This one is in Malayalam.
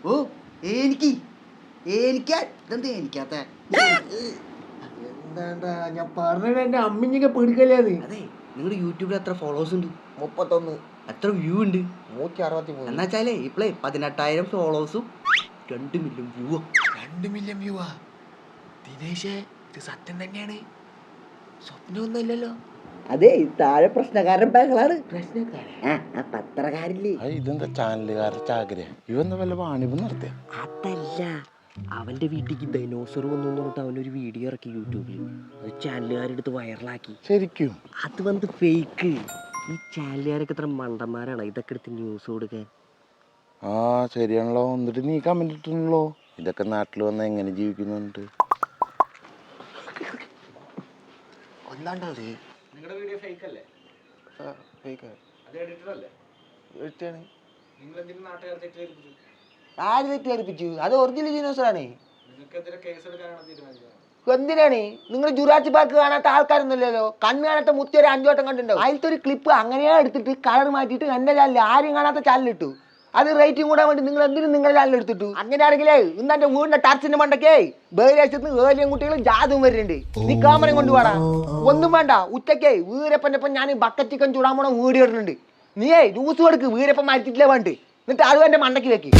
ഓ എനിക്ക് എനിക്കാ ഇതെന്താ എനിക്കാത്ത എന്താണ്ടാ ഞാൻ പറഞ്ഞത് എന്റെ അമ്മിഞ്ഞൊക്കെ പിടിക്കല്ലേ. അതെ നിങ്ങളുടെ യൂട്യൂബിൽ എത്ര ഫോളോവേഴ്സ് ഉണ്ട്? 31. എത്ര വ്യൂ ഉണ്ട്? 163. എന്നാ വെച്ചാലേ ഇപ്പളേ 18,000 ഫോളോവേഴ്സും 2 മില്യൺ വ്യൂ. 2 മില്യൺ വ്യൂവാ? ദിനേശേ, ഇത് സത്യം തന്നെയാണ്, സ്വപ്നമൊന്നുമില്ലല്ലോ? അതെ താഴെ പ്രശ്നക്കാരൻ ബാങ്കളാണ്. പ്രശ്നക്കാരൻ പത്രക്കാരില്ലേ? ഇതെന്താ ചാനലുകാരുടെ ചാകര? ഇവന്താ വല്ല വാണിഭം നടത്തിയ? അതല്ല, അവന്റെ വീട്ടിലേക്ക് ഡൈനോസർ വന്നു പറഞ്ഞിട്ട് അവനൊരു വീഡിയോ ഇറക്കി യൂട്യൂബിൽ. അത് ചാനലുകാരെടുത്ത് വൈറലാക്കി. ശരിക്കും? അത് വന്നിട്ട് ഫേക്ക്. ഈ ചാനലുകാരൊക്കെ ഇത്ര മണ്ടന്മാരാണ് ഇതൊക്കെ എടുത്ത് ന്യൂസ് കൊടുക്കാൻ. ആ ശരിയാണല്ലോ. എന്നിട്ട് നീ കമന്റ് ഇട്ടുണ്ടല്ലോ, ഇതൊക്കെ നാട്ടിൽ വന്ന എങ്ങനെ ജീവിക്കുന്നുണ്ട്. കൊല്ലാണ്ടത്. നിങ്ങളുടെ വീഡിയോ ഫേക്ക് അല്ലേ? അത് എഡിറ്റർ അല്ലേ? നിങ്ങൾ എന്തിനും നാട്ടുകാർ തെറ്റിദ്ധരിപ്പിച്ചു? ആര് തെറ്റിദ്ധരിപ്പിച്ചു? അത് ഒറിജിനൽ ജിനോസറാണ്. നിങ്ങൾക്കെതിരെ കേസ് എടുക്കാനാണ് തീരുമാനിച്ചത്. എന്തിനാണ്? നിങ്ങൾ ജുറാസി പാർക്ക് കാണാത്ത ആൾക്കാരൊന്നുമില്ലല്ലോ. കണ്ണ് കാണാത്ത മുത്തി ഒരു 5 വട്ടം കണ്ടിട്ടുണ്ടാവും. അതിലത്തെ ഒരു ക്ലിപ്പ് അങ്ങനെയാ എടുത്തിട്ട് കളർ മാറ്റിയിട്ട് എന്റെ ചാനലിൽ ആരും കാണാത്ത ചാനലിട്ടു. അത് റേറ്റിംഗ് കൂടാൻ വേണ്ടി നിങ്ങൾ എന്തിനും നിങ്ങളുടെ ചാനൽ എടുത്തിട്ടു. അങ്ങനെയാണെങ്കിലേ ഇന്ന് എന്റെ വീടിന്റെ ടർച്ചിന്റെ മണ്ടക്കേ ബഹിരാശത്ത് ഏലിയും കുട്ടികളും ജാതും വരുന്നുണ്ട്. നീ ക്യാമറയും കൊണ്ടുപോടാ. ഒന്നും വേണ്ട, ഉച്ചക്കേ വീരപ്പന്റെ ഒപ്പം ഞാൻ ബക്കറ്റ് ചിക്കൻ ചൂടാൻ പോണ വീഡിയോ ഇടുന്നുണ്ട്. നീയേ ജ്യൂസ് കൊടുക്ക്, വീരപ്പൻ മരിച്ചിട്ടില്ലേ വേണ്ട, എന്നിട്ട് അതും എന്റെ മണ്ടയ്ക്ക് വെക്ക്.